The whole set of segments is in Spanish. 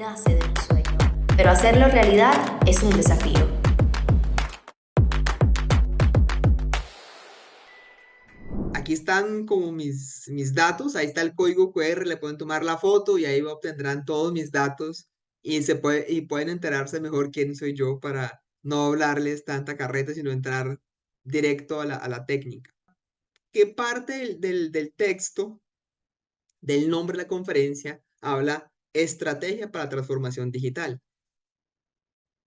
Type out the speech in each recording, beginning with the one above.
nace de un sueño, pero hacerlo realidad es un desafío. Aquí están como mis datos, ahí está el código QR, le pueden tomar la foto y ahí obtendrán todos mis datos y pueden enterarse mejor quién soy yo para no hablarles tanta carreta, sino entrar directo a la técnica. ¿Qué parte del texto, del nombre de la conferencia, habla estrategia para transformación digital?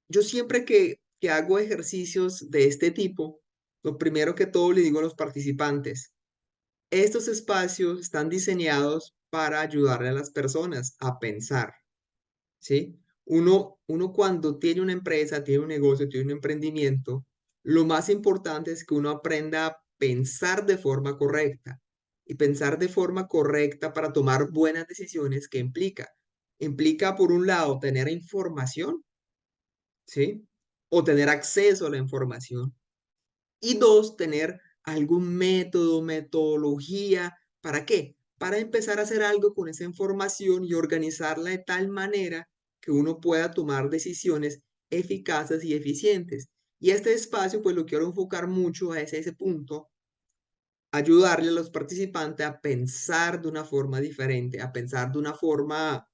Yo siempre que hago ejercicios de este tipo, lo primero que todo le digo a los participantes: estos espacios están diseñados para ayudarle a las personas a pensar, ¿sí? Uno cuando tiene una empresa, tiene un negocio, tiene un emprendimiento, lo más importante es que uno aprenda a pensar de forma correcta. Y pensar de forma correcta para tomar buenas decisiones, ¿qué implica? Implica, por un lado, tener información, ¿sí? O tener acceso a la información. Y dos, tener algún método, metodología. ¿Para qué? Para empezar a hacer algo con esa información y organizarla de tal manera que uno pueda tomar decisiones eficaces y eficientes. Y este espacio, pues lo quiero enfocar mucho a ese punto, ayudarle a los participantes a pensar de una forma diferente, a pensar de una forma,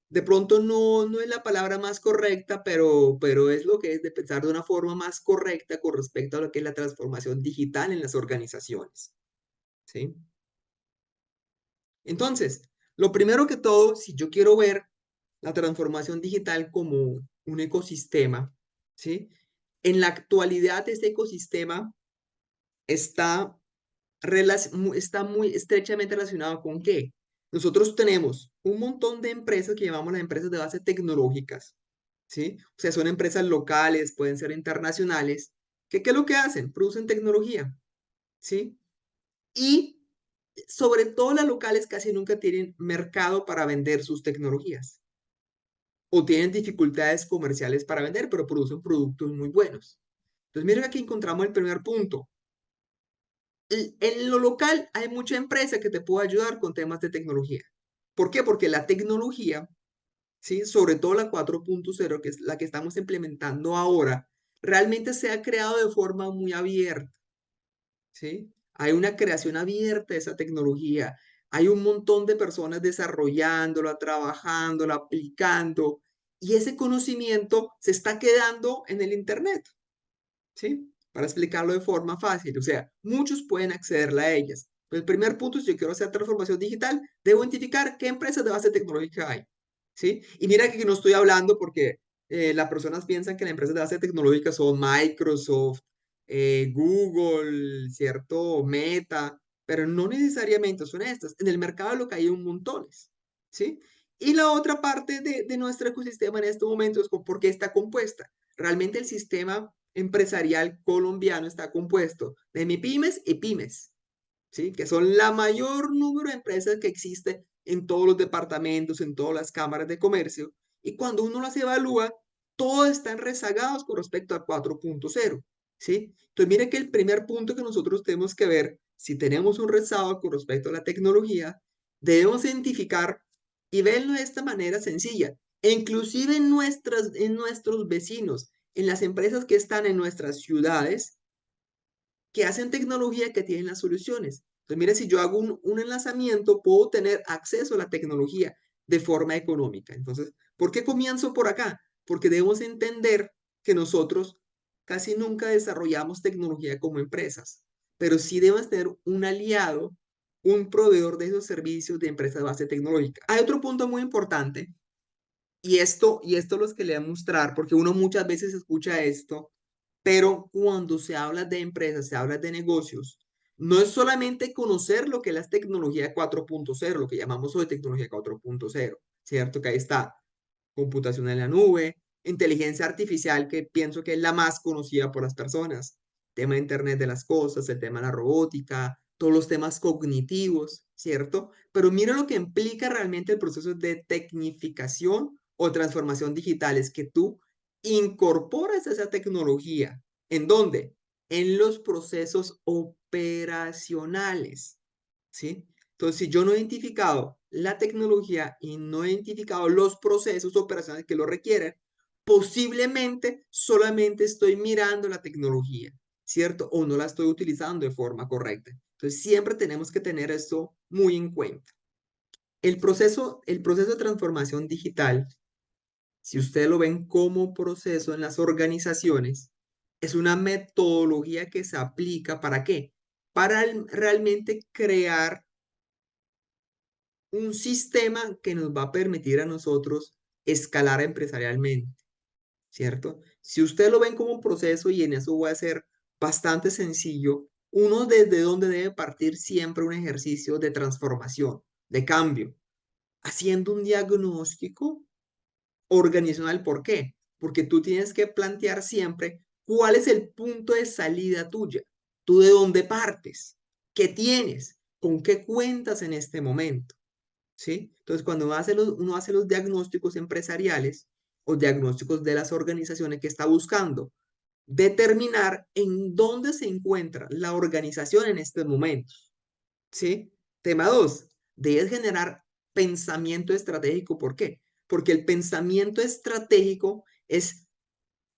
de pronto no es la palabra más correcta, pero es lo que es, de pensar de una forma más correcta con respecto a lo que es la transformación digital en las organizaciones, ¿sí? Entonces, lo primero que todo, si yo quiero ver la transformación digital como un ecosistema, ¿sí? En la actualidad, este ecosistema está, está muy estrechamente relacionado con qué. Nosotros tenemos un montón de empresas que llamamos las empresas de base tecnológicas, ¿sí? O sea, son empresas locales, pueden ser internacionales, que ¿qué es lo que hacen? Producen tecnología, ¿sí? Y sobre todo las locales casi nunca tienen mercado para vender sus tecnologías o tienen dificultades comerciales para vender, pero producen productos muy buenos. Entonces, miren, aquí encontramos el primer punto. En lo local hay mucha empresa que te puede ayudar con temas de tecnología. ¿Por qué? Porque la tecnología, ¿sí? Sobre todo la 4.0, que es la que estamos implementando ahora, realmente se ha creado de forma muy abierta, ¿sí? Hay una creación abierta de esa tecnología. Hay un montón de personas desarrollándola, trabajándola, aplicando, y ese conocimiento se está quedando en el Internet, ¿sí? Para explicarlo de forma fácil. O sea, muchos pueden accederla a ellas. Pero el primer punto, si yo quiero hacer transformación digital, debo identificar qué empresas de base tecnológica hay, ¿sí? Y mira que no estoy hablando porque las personas piensan que las empresas de base tecnológica son Microsoft, Google, ¿cierto? Meta, pero no necesariamente son estas. En el mercado lo que hay un montones, ¿sí? Y la otra parte de nuestro ecosistema en este momento es por qué está compuesta. Realmente el sistema empresarial colombiano está compuesto de MIPYMES y pymes, ¿sí? Que son la mayor número de empresas que existe en todos los departamentos, en todas las cámaras de comercio. Y cuando uno las evalúa, todos están rezagados con respecto a 4.0, ¿sí? Entonces, mire que el primer punto que nosotros tenemos que ver, si tenemos un rezago con respecto a la tecnología, debemos identificar y verlo de esta manera sencilla. E inclusive en nuestros vecinos, en las empresas que están en nuestras ciudades, que hacen tecnología, que tienen las soluciones. Entonces, mire, si yo hago un enlazamiento, puedo tener acceso a la tecnología de forma económica. Entonces, ¿por qué comienzo por acá? Porque debemos entender que nosotros casi nunca desarrollamos tecnología como empresas, pero sí debemos tener un aliado, un proveedor de esos servicios de empresas de base tecnológica. Hay otro punto muy importante, y esto los que le voy a mostrar, porque uno muchas veces escucha esto, pero cuando se habla de empresas, se habla de negocios, no es solamente conocer lo que es la tecnología 4.0, lo que llamamos hoy tecnología 4.0, ¿cierto? Que ahí está computación en la nube, inteligencia artificial, que pienso que es la más conocida por las personas, tema de Internet de las cosas, el tema de la robótica, todos los temas cognitivos, ¿cierto? Pero mira lo que implica realmente el proceso de tecnificación o transformación digital, es que tú incorporas esa tecnología. ¿En dónde? En los procesos operacionales, ¿sí? Entonces, si yo no he identificado la tecnología y no he identificado los procesos operacionales que lo requieren, posiblemente solamente estoy mirando la tecnología, ¿cierto? O no la estoy utilizando de forma correcta. Entonces, siempre tenemos que tener esto muy en cuenta. El proceso de transformación digital, si ustedes lo ven como proceso en las organizaciones, es una metodología que se aplica ¿para qué? Para realmente crear un sistema que nos va a permitir a nosotros escalar empresarialmente, ¿cierto? Si ustedes lo ven como un proceso y en eso voy a ser bastante sencillo, uno desde donde debe partir siempre un ejercicio de transformación, de cambio, haciendo un diagnóstico organizacional. ¿Por qué? Porque tú tienes que plantear siempre cuál es el punto de salida tuya, tú de dónde partes, qué tienes, con qué cuentas en este momento. ¿Sí? Entonces, cuando uno hace los diagnósticos empresariales o diagnósticos de las organizaciones que está buscando determinar en dónde se encuentra la organización en estos momentos, ¿sí? Tema 2, debes generar pensamiento estratégico. ¿Por qué? Porque el pensamiento estratégico es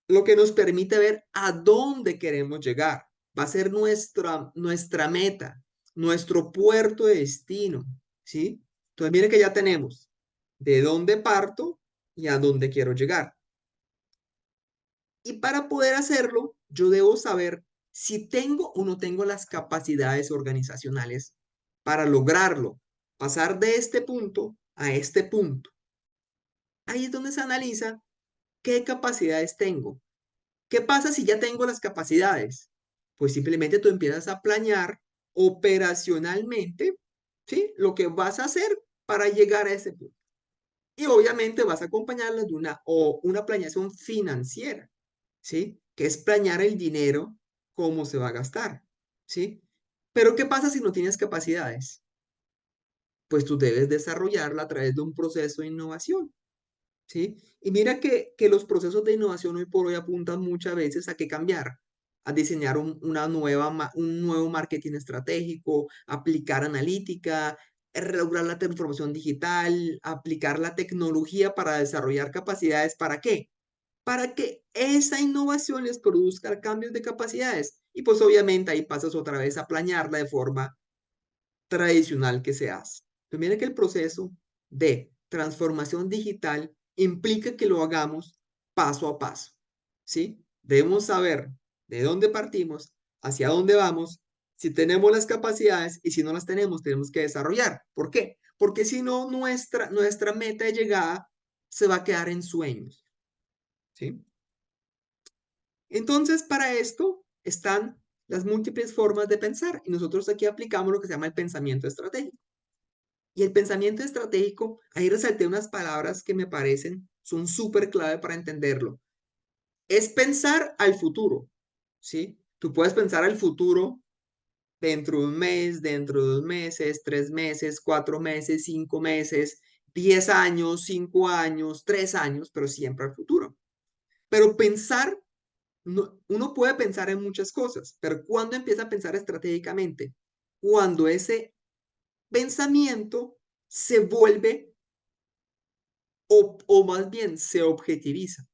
lo que nos permite ver a dónde queremos llegar. Va a ser nuestra meta, nuestro puerto de destino, ¿sí? Entonces, miren que ya tenemos de dónde parto y a dónde quiero llegar. Y para poder hacerlo, yo debo saber si tengo o no tengo las capacidades organizacionales para lograrlo, pasar de este punto a este punto. Ahí es donde se analiza qué capacidades tengo. ¿Qué pasa si ya tengo las capacidades? Pues simplemente tú empiezas a planear operacionalmente, ¿sí? Lo que vas a hacer para llegar a ese punto. Y obviamente vas a acompañarlo de una planeación financiera, ¿sí? Que es planear el dinero, cómo se va a gastar, ¿sí? Pero ¿qué pasa si no tienes capacidades? Pues tú debes desarrollarla a través de un proceso de innovación. ¿Sí? Y mira que los procesos de innovación hoy por hoy apuntan muchas veces a qué cambiar, a diseñar un nuevo marketing estratégico, aplicar analítica, lograr la transformación digital, aplicar la tecnología para desarrollar capacidades. ¿Para qué? Para que esa innovación les produzca cambios de capacidades. Y pues obviamente ahí pasas otra vez a planearla de forma tradicional que se hace. Pero mira que el proceso de transformación digital implica que lo hagamos paso a paso, ¿sí? Debemos saber de dónde partimos, hacia dónde vamos, si tenemos las capacidades y si no las tenemos, tenemos que desarrollar. ¿Por qué? Porque si no, nuestra meta de llegada se va a quedar en sueños, ¿sí? Entonces, para esto están las múltiples formas de pensar y nosotros aquí aplicamos lo que se llama el pensamiento estratégico. Y el pensamiento estratégico, ahí resalté unas palabras que me parecen son súper clave para entenderlo. Es pensar al futuro, ¿sí? Tú puedes pensar al futuro dentro de un mes, dentro de 2 meses, 3 meses, 4 meses, 5 meses, 10 años, 5 años, 3 años, pero siempre al futuro. Pero pensar, uno puede pensar en muchas cosas, pero ¿cuándo empieza a pensar estratégicamente? Cuando ese pensamiento se vuelve o más bien se objetiviza,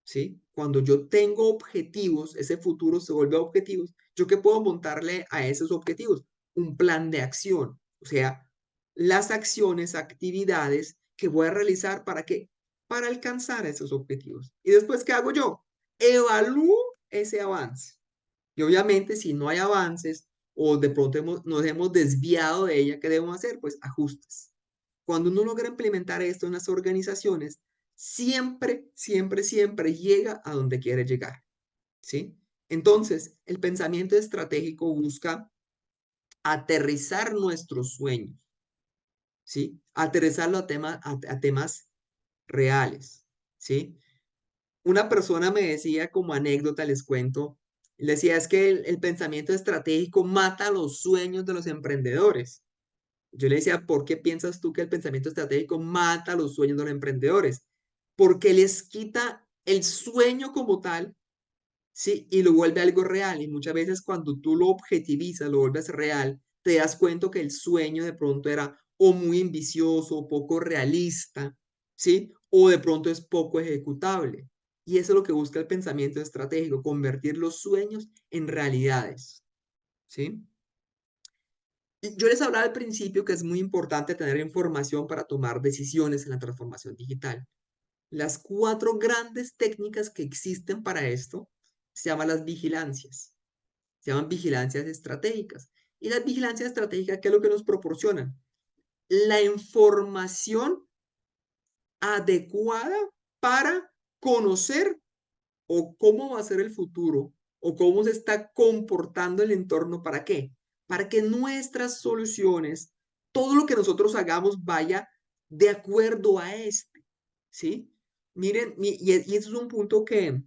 ¿sí? Cuando yo tengo objetivos, ese futuro se vuelve objetivos, ¿yo qué puedo montarle a esos objetivos? Un plan de acción, o sea, las acciones, actividades que voy a realizar ¿para qué? Para alcanzar esos objetivos. ¿Y después qué hago yo? Evalúo ese avance. Y obviamente si no hay avances o de pronto nos hemos desviado de ella, ¿qué debemos hacer? Pues ajustes. Cuando uno logra implementar esto en las organizaciones, siempre, siempre, siempre llega a donde quiere llegar, ¿sí? Entonces, el pensamiento estratégico busca aterrizar nuestros sueños, ¿sí? Aterrizarlo a temas reales, ¿sí? Una persona me decía como anécdota, les cuento, le decía, es que el pensamiento estratégico mata los sueños de los emprendedores. Yo le decía, ¿por qué piensas tú que el pensamiento estratégico mata los sueños de los emprendedores? Porque les quita el sueño como tal, ¿sí? Y lo vuelve algo real. Y muchas veces cuando tú lo objetivizas, lo vuelves real, te das cuenta que el sueño de pronto era o muy ambicioso, o poco realista, ¿sí? O de pronto es poco ejecutable. Y eso es lo que busca el pensamiento estratégico, convertir los sueños en realidades, ¿sí? Y yo les hablaba al principio que es muy importante tener información para tomar decisiones en la transformación digital. Las cuatro grandes técnicas que existen para esto se llaman las vigilancias. Se llaman vigilancias estratégicas. Y las vigilancias estratégicas, ¿qué es lo que nos proporcionan? La información adecuada para conocer o cómo va a ser el futuro o cómo se está comportando el entorno. ¿Para qué? Para que nuestras soluciones, todo lo que nosotros hagamos vaya de acuerdo a este, ¿sí? Miren, y eso es un punto que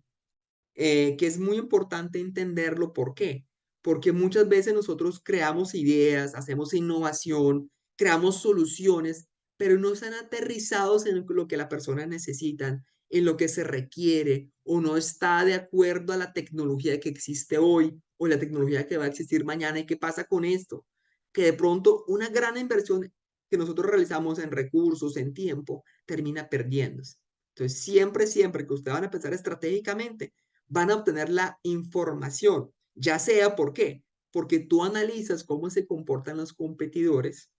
es muy importante entenderlo. ¿Por qué? Porque muchas veces nosotros creamos ideas, hacemos innovación, creamos soluciones, pero no están aterrizados en lo que las personas necesitan, en lo que se requiere, o no está de acuerdo a la tecnología que existe hoy o la tecnología que va a existir mañana. ¿Y qué pasa con esto? Que de pronto una gran inversión que nosotros realizamos en recursos, en tiempo, termina perdiéndose. Entonces, siempre que ustedes van a pensar estratégicamente, van a obtener la información, ya sea ¿por qué? Porque tú analizas cómo se comportan los competidores,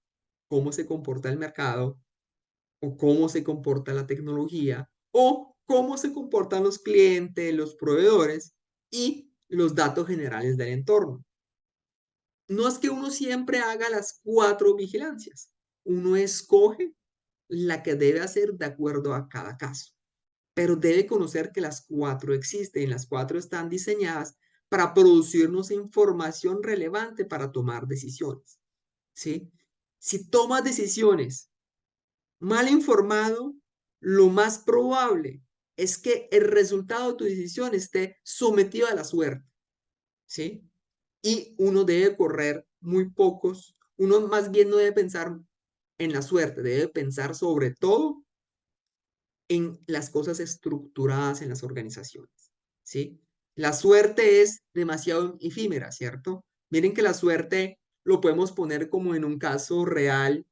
cómo se comporta el mercado, o cómo se comporta la tecnología, o cómo se comportan los clientes, los proveedores y los datos generales del entorno. No es que uno siempre haga las cuatro vigilancias, uno escoge la que debe hacer de acuerdo a cada caso, pero debe conocer que las cuatro existen, las cuatro están diseñadas para producirnos información relevante para tomar decisiones, ¿sí? Si tomas decisiones mal informado, lo más probable es que el resultado de tu decisión esté sometido a la suerte, ¿sí? Y uno debe correr muy pocos, uno más bien no debe pensar en la suerte, debe pensar sobre todo en las cosas estructuradas en las organizaciones, ¿sí? La suerte es demasiado efímera, ¿cierto? Miren que la suerte lo podemos poner como en un caso real.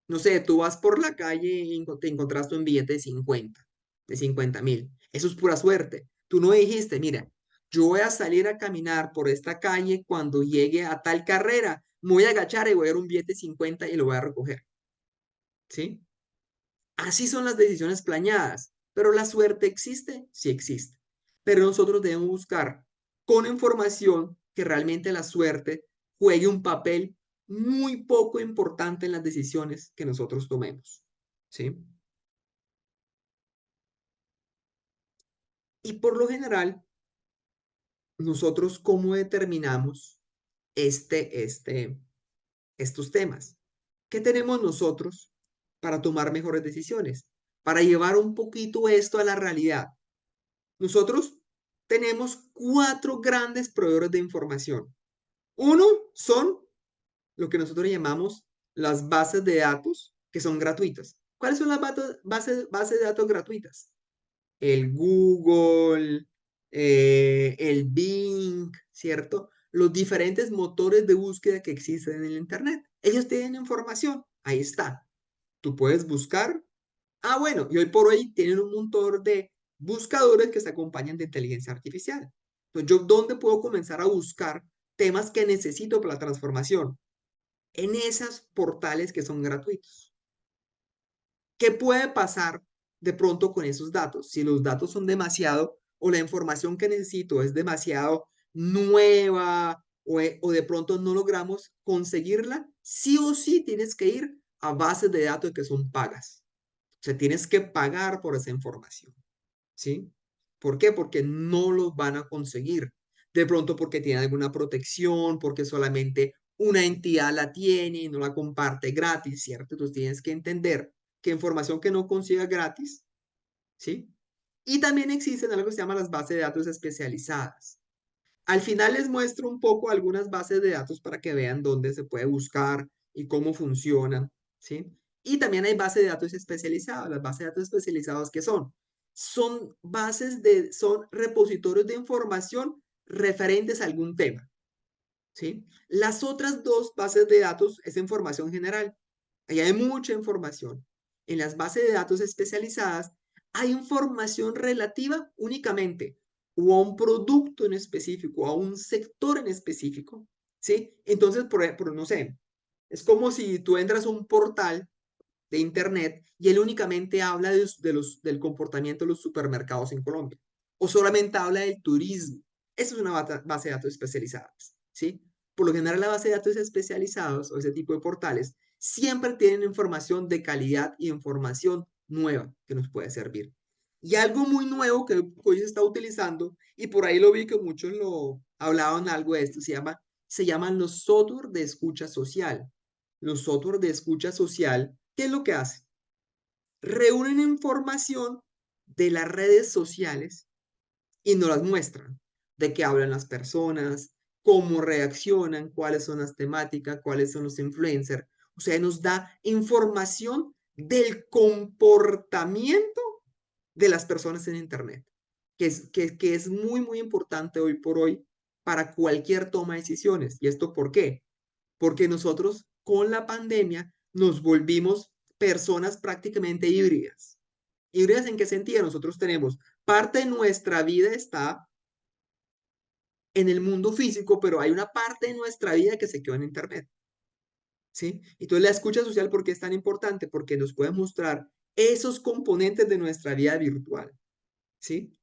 No sé, tú vas por la calle y te encontraste un billete de 50.000. Eso es pura suerte. Tú no dijiste, mira, yo voy a salir a caminar por esta calle cuando llegue a tal carrera, me voy a agachar y voy a ver un billete de 50 y lo voy a recoger, ¿sí? Así son las decisiones planeadas, pero la suerte existe, sí existe. Pero nosotros debemos buscar con información que realmente la suerte juegue un papel muy poco importante en las decisiones que nosotros tomemos, ¿sí? Y por lo general, nosotros cómo determinamos estos temas. ¿Qué tenemos nosotros para tomar mejores decisiones? Para llevar un poquito esto a la realidad. Nosotros tenemos cuatro grandes proveedores de información. Uno son lo que nosotros llamamos las bases de datos, que son gratuitas. ¿Cuáles son las bases de datos gratuitas? El Google, el Bing, ¿cierto? Los diferentes motores de búsqueda que existen en el Internet. Ellos tienen información, ahí está. Tú puedes buscar. Ah, bueno, y hoy por hoy tienen un montón de buscadores que se acompañan de inteligencia artificial. Entonces, ¿yo dónde puedo comenzar a buscar temas que necesito para la transformación? En esos portales que son gratuitos. ¿Qué puede pasar de pronto con esos datos? Si los datos son demasiado o la información que necesito es demasiado nueva o de pronto no logramos conseguirla, sí o sí tienes que ir a bases de datos que son pagas. O sea, tienes que pagar por esa información, ¿sí? ¿Por qué? Porque no los van a conseguir. De pronto porque tiene alguna protección, porque solamente una entidad la tiene y no la comparte gratis, ¿cierto? Entonces tienes que entender que información que no consigas gratis, ¿sí? Y también existen algo que se llama las bases de datos especializadas. Al final les muestro un poco algunas bases de datos para que vean dónde se puede buscar y cómo funcionan, ¿sí? Y también hay bases de datos especializadas. Las bases de datos especializadas, ¿qué son? Son repositorios de información referentes a algún tema, ¿sí? Las otras dos bases de datos es información general. Ahí hay mucha información. En las bases de datos especializadas hay información relativa únicamente o a un producto en específico, a un sector en específico, ¿sí? Entonces, no sé, es como si tú entras a un portal de internet y él únicamente habla del comportamiento de los supermercados en Colombia o solamente habla del turismo. Eso es una base de datos especializada, ¿sí? Por lo general, la base de datos especializados o ese tipo de portales siempre tienen información de calidad y información nueva que nos puede servir. Y algo muy nuevo que hoy se está utilizando, y por ahí lo vi que muchos lo hablaban algo de esto, se llaman los software de escucha social. Los software de escucha social, ¿qué es lo que hacen? Reúnen información de las redes sociales y nos las muestran, de qué hablan las personas, cómo reaccionan, cuáles son las temáticas, cuáles son los influencers. O sea, nos da información del comportamiento de las personas en Internet, que es muy, muy importante hoy por hoy para cualquier toma de decisiones. ¿Y esto por qué? Porque nosotros con la pandemia nos volvimos personas prácticamente híbridas. ¿Híbridas en qué sentido? Nosotros tenemos parte de nuestra vida está en el mundo físico, pero hay una parte de nuestra vida que se quedó en Internet, ¿sí? Entonces la escucha social, ¿por qué es tan importante? Porque nos puede mostrar esos componentes de nuestra vida virtual, ¿sí?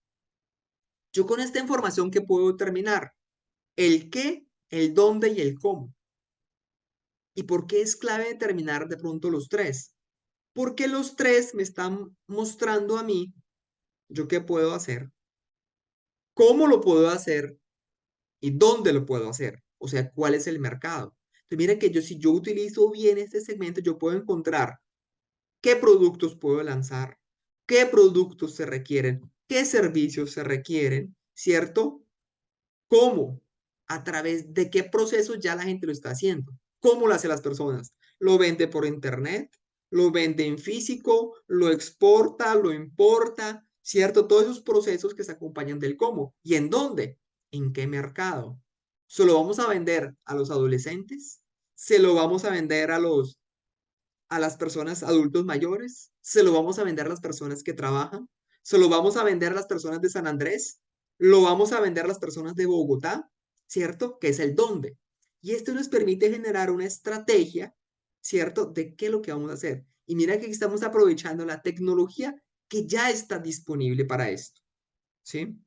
Yo con esta información que puedo determinar el qué, el dónde y el cómo. ¿Y por qué es clave determinar de pronto los tres? Porque los tres me están mostrando a mí yo qué puedo hacer, cómo lo puedo hacer y dónde lo puedo hacer. O sea, cuál es el mercado. Entonces, mira que si yo utilizo bien este segmento, yo puedo encontrar qué productos puedo lanzar, qué productos se requieren, qué servicios se requieren, ¿cierto? ¿Cómo? A través de qué proceso ya la gente lo está haciendo. ¿Cómo lo hacen las personas? ¿Lo vende por internet? ¿Lo vende en físico? ¿Lo exporta? ¿Lo importa? ¿Cierto? Todos esos procesos que se acompañan del cómo. ¿Y en dónde? ¿En qué mercado? ¿Se lo vamos a vender a los adolescentes? ¿Se lo vamos a vender a las personas adultos mayores? ¿Se lo vamos a vender a las personas que trabajan? ¿Se lo vamos a vender a las personas de San Andrés? ¿Lo vamos a vender a las personas de Bogotá? ¿Cierto? Que es el dónde. Y esto nos permite generar una estrategia, ¿cierto? De qué es lo que vamos a hacer. Y mira que estamos aprovechando la tecnología que ya está disponible para esto, ¿sí?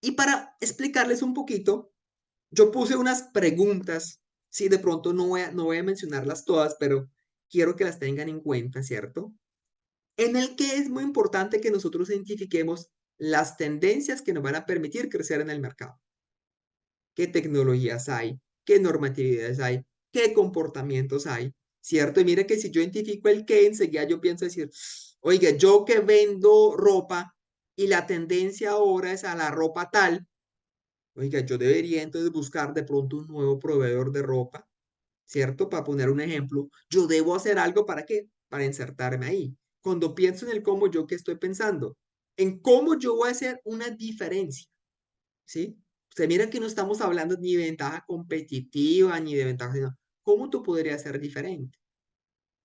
Y para explicarles un poquito, yo puse unas preguntas, sí, de pronto no voy a mencionarlas todas, pero quiero que las tengan en cuenta, ¿cierto? En el que es muy importante que nosotros identifiquemos las tendencias que nos van a permitir crecer en el mercado. ¿Qué tecnologías hay? ¿Qué normatividades hay? ¿Qué comportamientos hay? ¿Cierto? Y mire que si yo identifico el qué, enseguida yo pienso decir, oiga, yo que vendo ropa y la tendencia ahora es a la ropa tal, oiga, yo debería entonces buscar de pronto un nuevo proveedor de ropa, ¿cierto? Para poner un ejemplo, yo debo hacer algo para qué? Para insertarme ahí. Cuando pienso en el cómo, ¿yo qué estoy pensando? En cómo yo voy a hacer una diferencia, ¿sí? Usted mira que no estamos hablando ni de ventaja competitiva ni de ventaja, sino cómo tú podrías ser diferente,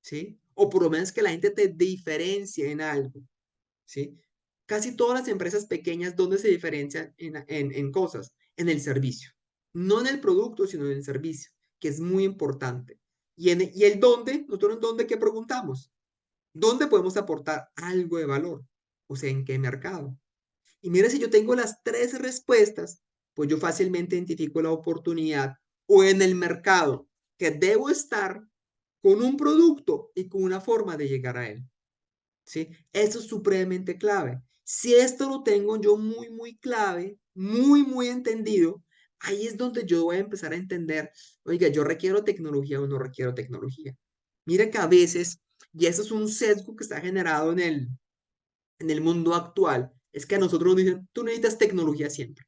¿sí? O por lo menos que la gente te diferencie en algo, ¿sí? Casi todas las empresas pequeñas, ¿dónde se diferencian en cosas? En el servicio. No en el producto, sino en el servicio, que es muy importante. Y el dónde, nosotros en dónde, ¿qué preguntamos? ¿Dónde podemos aportar algo de valor? O sea, ¿en qué mercado? Y mira, si yo tengo las tres respuestas, pues yo fácilmente identifico la oportunidad o en el mercado que debo estar con un producto y con una forma de llegar a él. ¿Sí? Eso es supremamente clave. Si esto lo tengo yo muy, muy clave, muy, muy entendido, ahí es donde yo voy a empezar a entender, oiga, yo requiero tecnología o no requiero tecnología. Mira que a veces, y eso es un sesgo que está generado en el mundo actual, es que a nosotros nos dicen, tú necesitas tecnología siempre.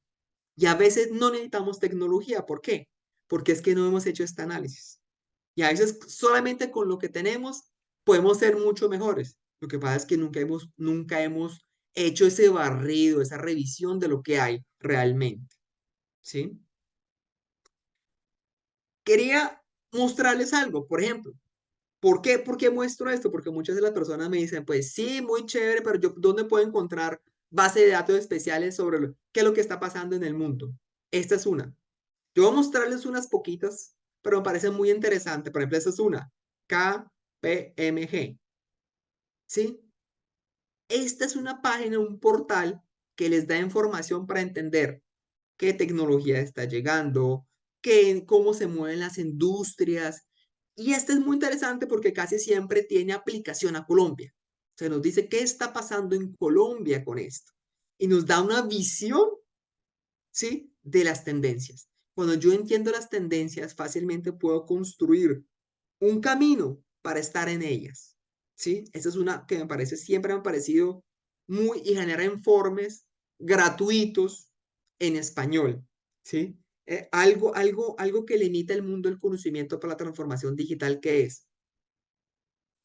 Y a veces no necesitamos tecnología. ¿Por qué? Porque es que no hemos hecho este análisis. Y a veces solamente con lo que tenemos podemos ser mucho mejores. Lo que pasa es que nunca hemos hecho ese barrido, esa revisión de lo que hay realmente. ¿Sí? quería mostrarles algo, por ejemplo. ¿Por qué? ¿Por qué muestro esto? Porque muchas de las personas me dicen, pues sí, muy chévere, pero yo, ¿dónde puedo encontrar base de datos especiales sobre qué es lo que está pasando en el mundo? Esta es una. Yo voy a mostrarles unas poquitas, pero me parece muy interesante. Por ejemplo, esta es una. KPMG. ¿Sí? Esta es una página, un portal que les da información para entender qué tecnología está llegando, cómo se mueven las industrias. Y este es muy interesante porque casi siempre tiene aplicación a Colombia. Se nos dice qué está pasando en Colombia con esto. Y nos da una visión, ¿sí?, de las tendencias. Cuando yo entiendo las tendencias, fácilmente puedo construir un camino para estar en ellas. ¿Sí? Esa es una que me parece, siempre me ha parecido muy, y genera informes gratuitos en español. ¿Sí? Algo que limita el mundo del conocimiento para la transformación digital, que es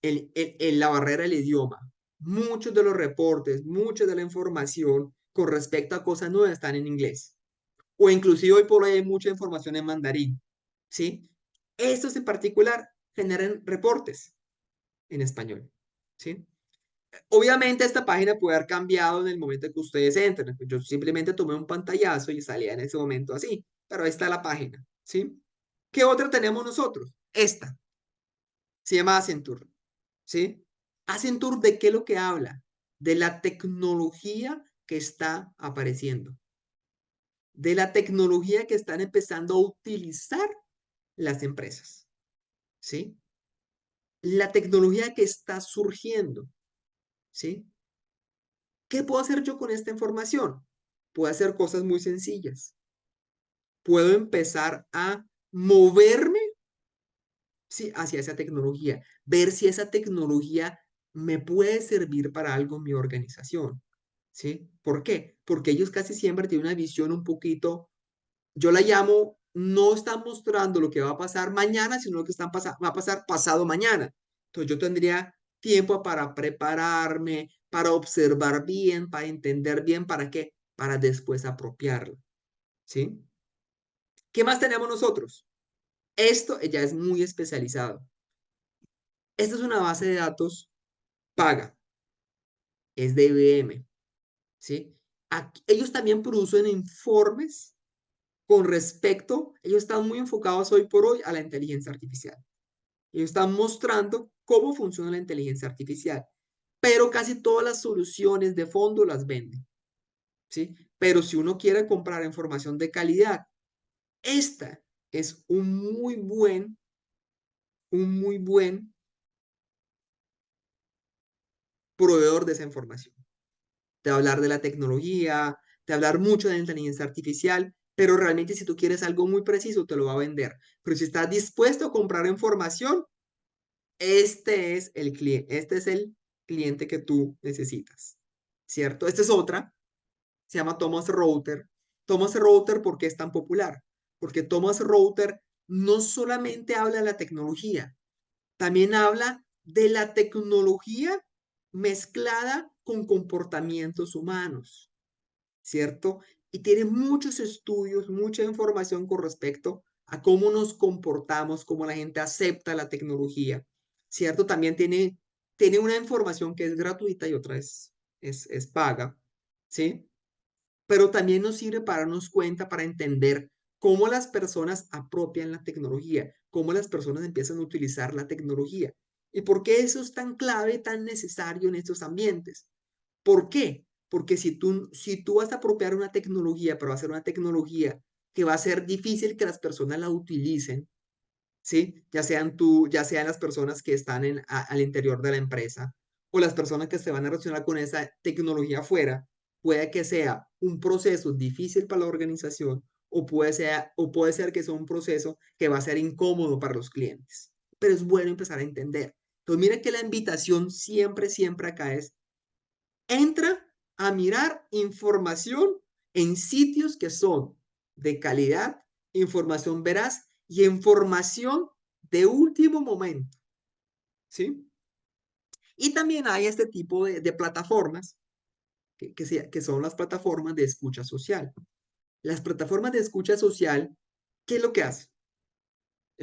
la barrera del idioma. Muchos de los reportes, mucha de la información con respecto a cosas nuevas están en inglés. O inclusive hoy por hoy hay mucha información en mandarín. ¿Sí? Estos en particular generan reportes en español. ¿Sí? Obviamente esta página puede haber cambiado en el momento que ustedes entren. Yo simplemente tomé un pantallazo y salía en ese momento así, pero ahí está la página. ¿Sí? ¿Qué otra tenemos nosotros? Esta. Se llama Accenture. ¿Sí? Accenture, ¿de qué es lo que habla? De la tecnología que está apareciendo. De la tecnología que están empezando a utilizar las empresas. ¿Sí? La tecnología que está surgiendo. ¿Sí? ¿Qué puedo hacer yo con esta información? Puedo hacer cosas muy sencillas. Puedo empezar a moverme, sí, hacia esa tecnología, ver si esa tecnología me puede servir para algo en mi organización. ¿Sí? ¿Por qué? Porque ellos casi siempre tienen una visión un poquito, yo la llamo, no están mostrando lo que va a pasar mañana, sino lo que va a pasar pasado mañana. Entonces yo tendría tiempo para prepararme, para observar bien, para entender bien, ¿para qué? Para después apropiarlo. ¿Sí? ¿Qué más tenemos nosotros? Esto ya es muy especializado. Esta es una base de datos paga, es de IBM. ¿Sí? Ellos también producen informes con respecto, ellos están muy enfocados hoy por hoy a la inteligencia artificial. Ellos están mostrando cómo funciona la inteligencia artificial, pero casi todas las soluciones de fondo las venden. ¿Sí? Pero si uno quiere comprar información de calidad, esta es un muy buen proveedor de esa información. Te va a hablar de la tecnología, te va a hablar mucho de la inteligencia artificial, pero realmente si tú quieres algo muy preciso, te lo va a vender. Pero si estás dispuesto a comprar información, este es el cliente que tú necesitas, ¿cierto? Esta es otra, se llama Thomas Router. Thomas Router, ¿por qué es tan popular? Porque Thomas Router no solamente habla de la tecnología, también habla de la tecnología mezclada con comportamientos humanos, ¿cierto? Y tiene muchos estudios, mucha información con respecto a cómo nos comportamos, cómo la gente acepta la tecnología, ¿cierto? También tiene una información que es gratuita y otra es paga, ¿sí? Pero también nos sirve para darnos cuenta, para entender cómo las personas apropian la tecnología, cómo las personas empiezan a utilizar la tecnología y por qué eso es tan clave, tan necesario en estos ambientes. ¿Por qué? Porque si tú vas a apropiar una tecnología, pero va a ser una tecnología que va a ser difícil que las personas la utilicen, ¿sí? Ya sean las personas que están al interior de la empresa o las personas que se van a relacionar con esa tecnología afuera, puede que sea un proceso difícil para la organización o puede ser que sea un proceso que va a ser incómodo para los clientes. Pero es bueno empezar a entender. Entonces, mira que la invitación siempre, siempre acá es, entra a mirar información en sitios que son de calidad, información veraz y información de último momento, ¿sí? Y también hay este tipo de plataformas que son las plataformas de escucha social. Las plataformas de escucha social, ¿qué es lo que hacen?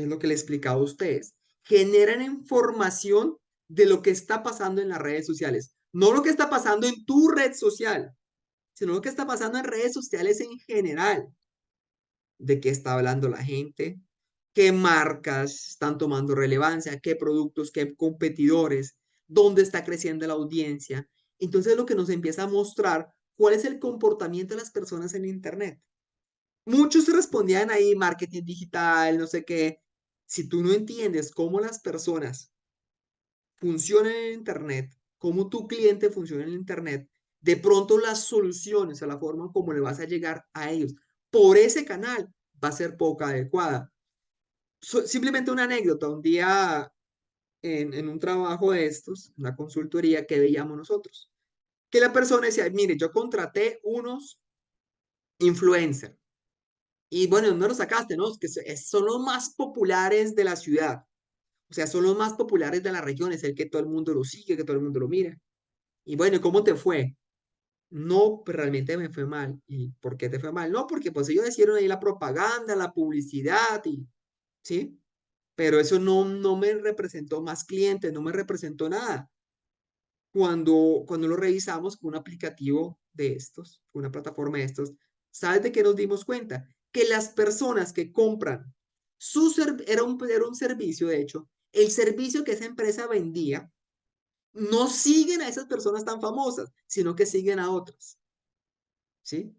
es lo que le explicaba a ustedes, generan información de lo que está pasando en las redes sociales. No lo que está pasando en tu red social, sino lo que está pasando en redes sociales en general. De qué está hablando la gente, qué marcas están tomando relevancia, qué productos, qué competidores, dónde está creciendo la audiencia. Entonces lo que nos empieza a mostrar cuál es el comportamiento de las personas en Internet. Muchos respondían ahí, marketing digital, no sé qué. Si tú no entiendes cómo las personas funcionan en Internet, cómo tu cliente funciona en Internet, de pronto las soluciones, a la forma como le vas a llegar a ellos por ese canal va a ser poco adecuada. Simplemente una anécdota, un día en un trabajo de estos, una consultoría que veíamos nosotros, que la persona decía, mire, yo contraté unos influencers. Y bueno, ¿dónde los sacaste? No, es que son los más populares de la ciudad. O sea, son los más populares de la región. Es el que todo el mundo lo sigue, que todo el mundo lo mira. Y bueno, ¿cómo te fue? No, pues realmente me fue mal. ¿Y por qué te fue mal? No, porque pues ellos hicieron ahí la propaganda, la publicidad y, ¿sí? Pero eso no me representó más clientes, no me representó nada. Cuando lo revisamos con un aplicativo de estos, con una plataforma de estos, ¿sabes de qué nos dimos cuenta? Que las personas que compran era un servicio, de hecho, el servicio que esa empresa vendía, no siguen a esas personas tan famosas, sino que siguen a otras, ¿sí?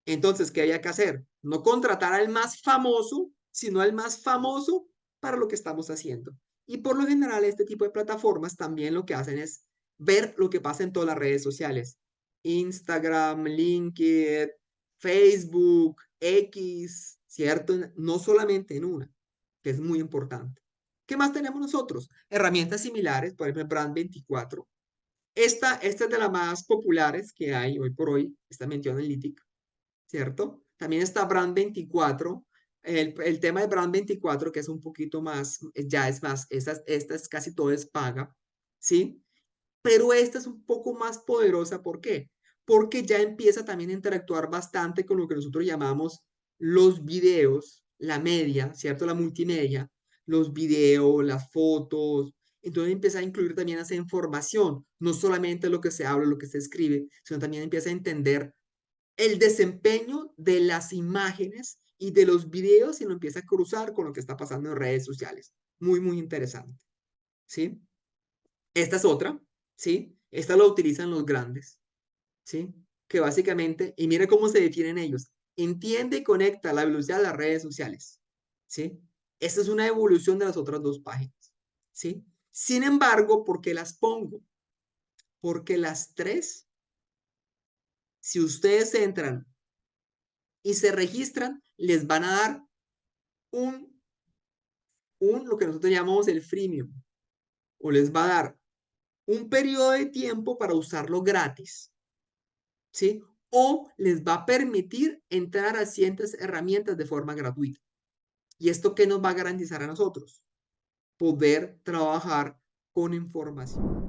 Entonces, ¿qué había que hacer? No contratar al más famoso, sino al más famoso para lo que estamos haciendo. Y por lo general, este tipo de plataformas también lo que hacen es ver lo que pasa en todas las redes sociales. Instagram, LinkedIn, Facebook, X, ¿cierto? No solamente en una, que es muy importante. ¿Qué más tenemos nosotros? Herramientas similares, por ejemplo, Brand24. Esta es de las más populares que hay hoy por hoy, esta Mention Analytics, ¿cierto? También está Brand24. El tema de Brand24, que es un poquito más, ya es más, esta es casi todo es paga, ¿sí? Pero esta es un poco más poderosa, ¿por qué? Porque ya empieza también a interactuar bastante con lo que nosotros llamamos los videos, la media, ¿cierto? La multimedia, los videos, las fotos. Entonces empieza a incluir también esa información, no solamente lo que se habla, lo que se escribe, sino también empieza a entender el desempeño de las imágenes y de los videos y lo empieza a cruzar con lo que está pasando en redes sociales. Muy, muy interesante, ¿sí? Esta es otra, ¿sí? Esta lo utilizan los grandes, ¿sí? Que básicamente, y mire cómo se definen ellos, entiende y conecta la velocidad de las redes sociales, ¿sí? Esta es una evolución de las otras dos páginas, ¿sí? Sin embargo, ¿por qué las pongo? Porque las tres, si ustedes entran y se registran, les van a dar un, lo que nosotros llamamos el freemium, o les va a dar un periodo de tiempo para usarlo gratis, ¿sí? O les va a permitir entrar a ciertas herramientas de forma gratuita. ¿Y esto qué nos va a garantizar a nosotros? Poder trabajar con información.